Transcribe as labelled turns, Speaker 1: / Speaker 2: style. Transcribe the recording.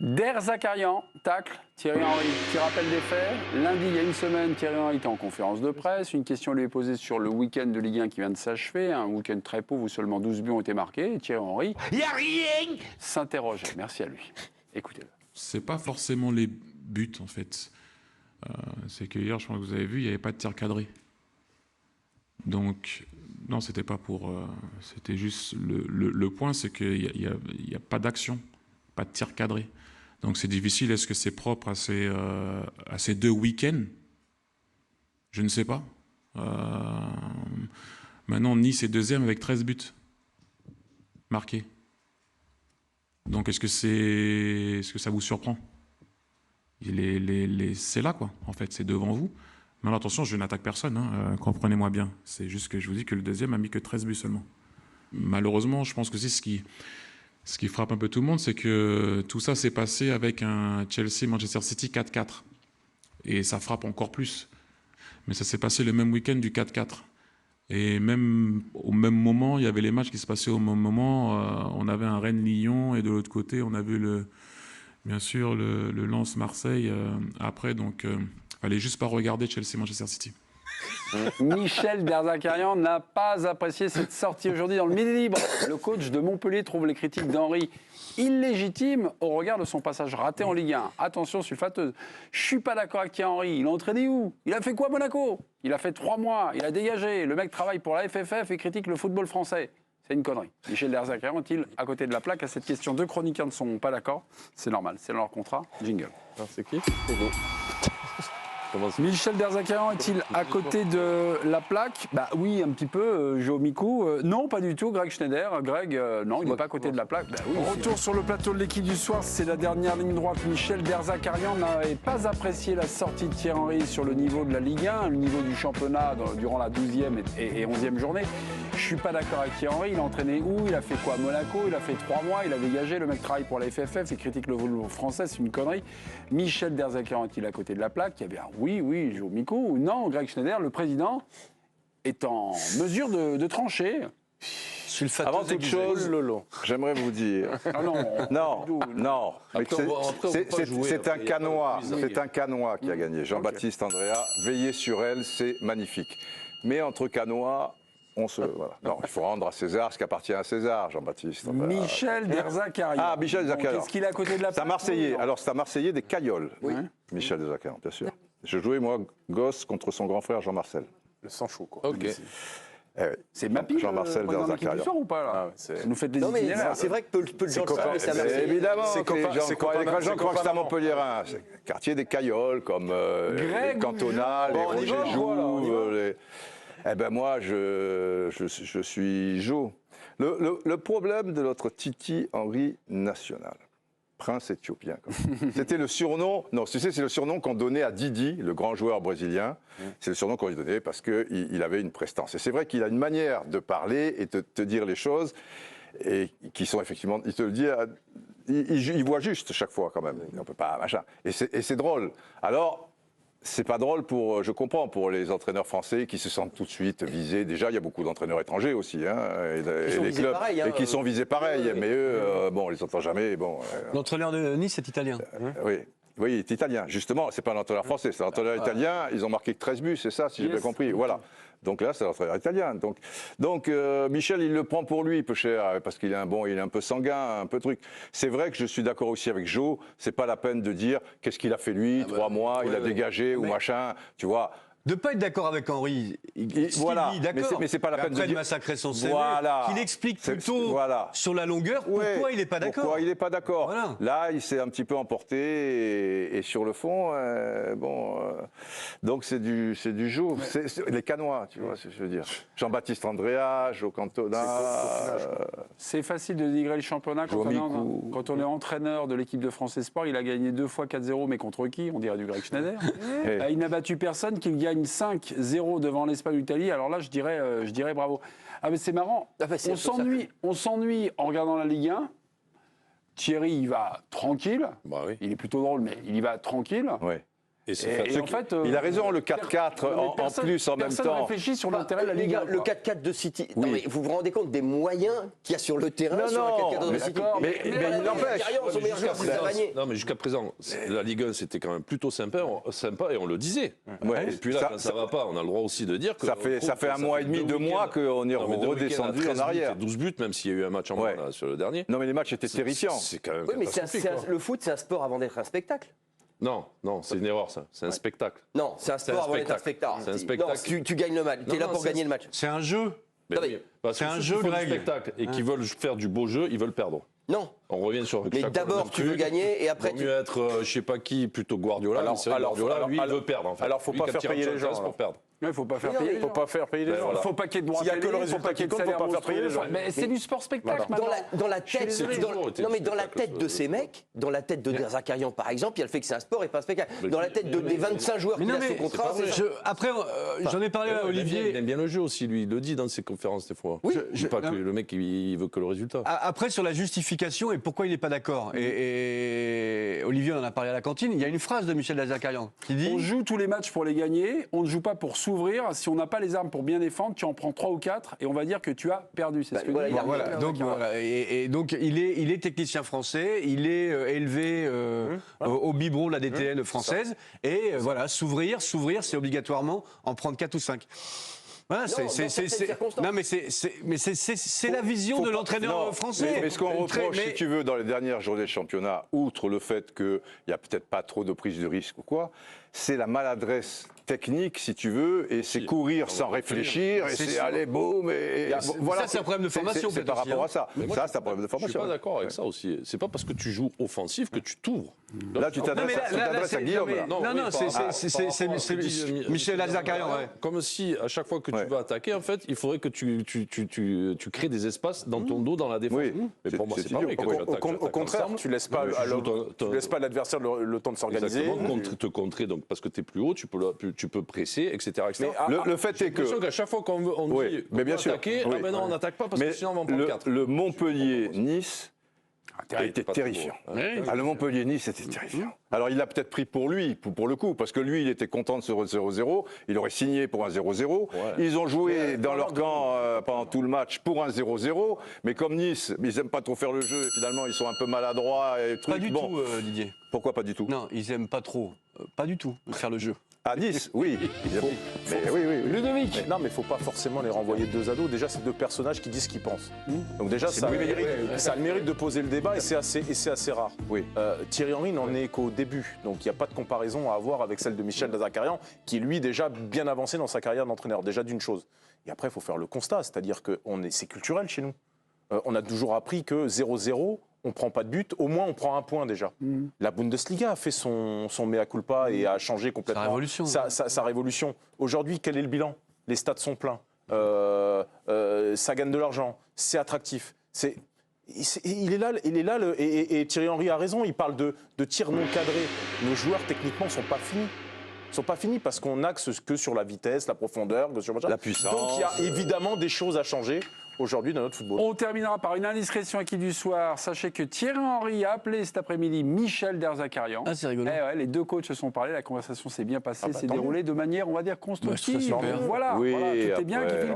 Speaker 1: Der Zakarian, tacle, Thierry Henry, petit rappel des faits. Lundi, il y a une semaine, Thierry Henry était en conférence de presse. Une question lui est posée sur le week-end de Ligue 1 qui vient de s'achever. Un week-end très pauvre où seulement 12 buts ont été marqués. Et Thierry Henry s'interrogeait. Merci à lui. Écoutez-le.
Speaker 2: C'est pas forcément les buts, en fait. C'est que hier, je pense que vous avez vu, il n'y avait pas de tir cadré. Donc, non, c'était pas pour... c'était juste... Le point, c'est qu'il n'y a pas d'action, pas de tir cadré. Donc, c'est difficile. Est-ce que c'est propre à ces deux week-ends? Je ne sais pas. Maintenant, Nice est deuxième avec 13 buts marqués. Donc, est-ce que ça vous surprend? C'est là, quoi, en fait, c'est devant vous. Mais alors, attention, je n'attaque personne, hein, comprenez-moi bien. C'est juste que je vous dis que le deuxième a mis que 13 buts seulement. Malheureusement, je pense que c'est ce qui frappe un peu tout le monde, c'est que tout ça s'est passé avec un Chelsea-Manchester City 4-4. Et ça frappe encore plus. Mais ça s'est passé le même week-end du 4-4. Et même au même moment, il y avait les matchs qui se passaient au même moment. On avait un Rennes-Lyon et de l'autre côté, on avait bien sûr le Lens-Marseille après. Donc, fallait juste pas regarder Chelsea-Manchester City.
Speaker 1: Michel Der Zakarian n'a pas apprécié cette sortie aujourd'hui dans le Midi Libre. Le coach de Montpellier trouve les critiques d'Henry illégitimes au regard de son passage raté en Ligue 1. Attention, sulfateuse. Je suis pas d'accord avec Thierry Henry. Il a entraîné où? Il a fait quoi à Monaco? Il a fait 3 mois. Il a dégagé. Le mec travaille pour la FFF et critique le football français. C'est une connerie. Michel Der Zakarian est-il à côté de la plaque à cette question? Deux chroniqueurs ne sont pas d'accord. C'est normal. C'est dans leur contrat. Jingle.
Speaker 3: C'est qui? C'est vous.
Speaker 1: Michel Der Zakarian est-il à côté de la plaque? Bah oui, un petit peu, Joe Mikou. Non, pas du tout, Greg Schneider. Greg, non, il n'est pas à côté de la plaque. Bah oui, retour sur le plateau de l'équipe du soir, c'est la dernière ligne droite. Michel Der Zakarian n'avait pas apprécié la sortie de Thierry Henry sur le niveau de la Ligue 1, le niveau du championnat durant la 12e et 11e journée. Je suis pas d'accord avec Thierry Henry. Il a entraîné où? Il a fait quoi à Monaco? Il a fait 3 mois, il a dégagé. Le mec travaille pour la FFF, il critique le football français, c'est une connerie. Michel Der Zakarian est-il à côté de la plaque? Il y avait un oui, Joe Mikou. Non, Greg Schneider, le président, est en mesure de trancher.
Speaker 4: Avant toute chose, j'aimerais vous dire. Non. C'est un Canois. C'est un Canois qui a gagné. Jean-Baptiste Andrea, veillez sur elle, c'est magnifique. Mais entre Canois, voilà. Non, il faut rendre à César ce qui appartient à César, Jean-Baptiste.
Speaker 1: Michel Der Zakarian.
Speaker 4: Ah, Michel Der Zakarian.
Speaker 1: Qu'est-ce qu'il est à côté de la plaque?
Speaker 4: C'est un Marseillais. Alors, c'est un Marseillais des Cailloles. Oui. Michel Der Zakarian, bien sûr. Je jouais, moi, gosse, contre son grand frère Jean-Marcel.
Speaker 3: Le sang chaud, quoi.
Speaker 4: Ok.
Speaker 1: C'est Mappy,
Speaker 4: Jean-Marcel Der Zakarian.
Speaker 1: ou pas, là? Vous nous faites des itinéraires.
Speaker 5: C'est vrai que peu de gens le savent, mais ça m'a fait.
Speaker 4: Évidemment, les gens croient que c'est un Montpelliérain. C'est le quartier des Cailloles, comme les Cantonales, les Roger Jouve. Eh ben moi, je suis Jo. Le problème de notre Titi Henry national, prince éthiopien, c'était le surnom, non, tu sais, c'est le surnom qu'on donnait à Didi, le grand joueur brésilien. C'est le surnom qu'on lui donnait parce qu'il avait une prestance. Et c'est vrai qu'il a une manière de parler et de te dire les choses et qui sont effectivement, il te le dit, il voit juste chaque fois quand même. On peut pas, machin. Et c'est drôle. Alors, c'est pas drôle je comprends, pour les entraîneurs français qui se sentent tout de suite visés. Déjà, il y a beaucoup d'entraîneurs étrangers aussi, hein, et les clubs, et qui sont visés pareil. Mais eux, on les entend jamais.
Speaker 5: L'entraîneur de Nice est italien.
Speaker 4: Oui, il est italien. Justement, c'est pas un entraîneur français, c'est un entraîneur italien. Ils ont marqué que 13 buts, c'est ça, si j'ai bien compris. Voilà. Donc là, c'est un entraîneur italien. Donc Michel, il le prend pour lui, peu cher, parce qu'il est il est un peu sanguin, un peu truc. C'est vrai que je suis d'accord aussi avec Joe. C'est pas la peine de dire qu'est-ce qu'il a fait lui, 3 mois, il a dégagé ou machin, tu vois.
Speaker 5: De ne pas être d'accord avec Henry,
Speaker 4: voilà,
Speaker 5: d'accord.
Speaker 4: Mais c'est pas la peine de
Speaker 5: après
Speaker 4: dire...
Speaker 5: massacrer son CV, qu'il explique plutôt sur la longueur pourquoi il n'est pas d'accord.
Speaker 4: Pourquoi il n'est pas d'accord.
Speaker 5: Voilà.
Speaker 4: Là, il s'est un petit peu emporté et sur le fond, donc c'est du jeu. Les Canois, tu vois ce que je veux dire. Jean-Baptiste Andrea, Joe Cantona...
Speaker 1: C'est facile de dénigrer le championnat quand on est entraîneur de l'équipe de France Espoir. Il a gagné 2 fois 4-0, mais contre qui? On dirait du Greg Schneider. Il n'a battu personne, qu'il gagne 5-0 devant l'Espagne ou l'Italie. Alors là, je dirais bravo. Ah mais c'est marrant. On s'ennuie en regardant la Ligue 1. Thierry, il va tranquille.
Speaker 3: Bah oui.
Speaker 1: Il est plutôt drôle, mais il y va tranquille.
Speaker 4: Ouais.
Speaker 1: Et en fait,
Speaker 4: il a raison, le 4-4 en plus en même temps.
Speaker 1: Personne réfléchit sur l'intérêt de la Ligue 1.
Speaker 6: Le 4-4 de City. Non, mais vous vous rendez compte des moyens qu'il y a sur le terrain sur le 4-4 de City.
Speaker 4: Mais il n'empêche.
Speaker 7: Non, mais jusqu'à présent, la Ligue 1, c'était quand même plutôt sympa et on le disait. Et puis là, quand ça va pas, on a le droit aussi de dire que.
Speaker 4: Ça fait un mois et demi, 2 mois qu'on est redescendu en arrière.
Speaker 7: 12 buts, même s'il y a eu un match en moins sur le dernier.
Speaker 4: Non, mais les matchs étaient terrifiants.
Speaker 7: C'est quand même.
Speaker 6: Oui, mais le foot, c'est un sport avant d'être un spectacle.
Speaker 7: Non, c'est une erreur ça. C'est un spectacle.
Speaker 6: Non, c'est un sport avant d'être un spectacle.
Speaker 7: C'est un spectacle.
Speaker 6: Non, tu gagnes le match. Tu es là pour gagner le match.
Speaker 5: C'est un jeu.
Speaker 7: C'est un jeu, Greg. Spectacle et qui veulent faire du beau jeu, ils veulent perdre.
Speaker 6: Non.
Speaker 7: On revient sur.
Speaker 6: Mais d'abord, tu veux gagner et après.
Speaker 7: Il vaut mieux être, je sais pas qui, plutôt Guardiola. Guardiola, lui, il veut perdre. En fait.
Speaker 3: Alors, faut pas faire payer les gens
Speaker 7: pour perdre.
Speaker 1: Il ne faut pas faire payer les gens.
Speaker 3: Faut pas faire payer les gens.
Speaker 1: Il ne faut pas qu'il y ait de droits
Speaker 3: S'il y a que le
Speaker 1: télé,
Speaker 3: résultat qui compte, faut pas faire payer les gens.
Speaker 1: Mais c'est du sport spectacle maintenant.
Speaker 6: Dans la tête, dans la tête de ces mecs, dans la tête de Derzakarian par exemple, il y a le fait que c'est un sport et pas un spectacle. Dans la tête des 25 joueurs qui ont sous contrat,
Speaker 5: après, j'en ai parlé à Olivier.
Speaker 7: Il aime bien le jeu aussi, lui. Il le dit dans ses conférences des fois. Oui. Je dis pas que le mec, il veut que le résultat.
Speaker 5: Après, sur la justification et pourquoi il n'est pas d'accord. Et Olivier en a parlé à la cantine. Il y a une phrase de Michel Derzakarian qui dit:
Speaker 1: on joue tous les matchs pour les gagner. On ne joue pas pour s'ouvrir. Si on n'a pas les armes pour bien défendre, tu en prends 3 ou 4 et on va dire que tu as perdu. C'est ce que
Speaker 6: voilà,
Speaker 1: dit.
Speaker 5: Donc il est technicien français, il est élevé au biberon de la DTN française et voilà, s'ouvrir, c'est obligatoirement en prendre 4 ou 5. Voilà, non, mais c'est la vision de l'entraîneur français.
Speaker 4: Mais ce qu'on reproche, si tu veux, dans les dernières journées de championnat, outre le fait qu'il n'y a peut-être pas trop de prise de risque ou quoi, c'est la maladresse technique, si tu veux, et c'est courir sans réfléchir, et c'est aller boum, et
Speaker 5: voilà. Ça, c'est un problème de formation.
Speaker 4: C'est par rapport à ça. Ça, c'est un problème de formation.
Speaker 7: Je suis pas d'accord avec ça aussi. C'est pas parce que tu joues offensif que tu t'ouvres.
Speaker 4: Là, tu t'adresses à Guillaume.
Speaker 5: Non, c'est Michel Derzakarian.
Speaker 7: Comme si, à chaque fois que tu vas attaquer, en fait, il faudrait que tu crées des espaces dans ton dos, dans la défense. Mais pour moi, c'est pas vrai.
Speaker 3: Au contraire, tu laisses pas l'adversaire le temps de s'organiser.
Speaker 7: Exactement, te contrer, donc parce que tu es plus haut, tu peux presser, etc.
Speaker 4: Le fait est que.
Speaker 7: Qu'à chaque fois qu'on dit on peut attaquer, non, on n'attaque pas parce que sinon on va en prendre 4.
Speaker 4: Le Montpellier-Nice était terrifiant. Le Montpellier-Nice, c'était terrifiant. Alors, il l'a peut-être pris pour lui, pour le coup, parce que lui, il était content de ce 0-0. Il aurait signé pour un 0-0. Ils ont joué dans leur camp pendant tout le match pour un 0-0. Mais comme Nice, ils n'aiment pas trop faire le jeu. Et finalement, ils sont un peu maladroits.
Speaker 5: Pas du tout, Didier.
Speaker 4: Pourquoi pas du tout?
Speaker 5: Non, ils n'aiment pas trop. Pas du tout faire le jeu.
Speaker 4: À Nice, oui.
Speaker 3: Ludovic. Non, mais il ne faut pas forcément les renvoyer 2 à 2. Déjà, c'est 2 personnages qui disent ce qu'ils pensent. Donc déjà, ça a le mérite de poser le débat et c'est assez rare. Thierry Henry n'en est qu'au début. Donc il n'y a pas de comparaison à avoir avec celle de Michel Derzakarian, qui est lui déjà bien avancé dans sa carrière d'entraîneur. Déjà d'une chose. Et après, il faut faire le constat, c'est-à-dire que c'est culturel chez nous. On a toujours appris que 0-0, on ne prend pas de but, au moins on prend un point déjà. La Bundesliga a fait son mea culpa et a changé complètement sa révolution. Aujourd'hui, quel est le bilan? Les stades sont pleins, ça gagne de l'argent, c'est attractif. Il est là, et Thierry Henry a raison, il parle de tirs non cadrés. Nos joueurs, techniquement, ne sont pas finis. Ils ne sont pas finis parce qu'on n'axe que sur la vitesse, la profondeur,
Speaker 4: la puissance.
Speaker 3: Donc il y a évidemment des choses à changer aujourd'hui dans notre football.
Speaker 1: On terminera par une indiscrétion acquis du soir. Sachez que Thierry Henry a appelé cet après-midi Michel Derzakarian.
Speaker 5: Ah, c'est rigolo.
Speaker 1: Les 2 coachs se sont parlé, la conversation s'est bien passée, s'est déroulée de manière, on va dire, constructive.
Speaker 5: Super.
Speaker 1: Voilà, tout est bien qui fait le bien.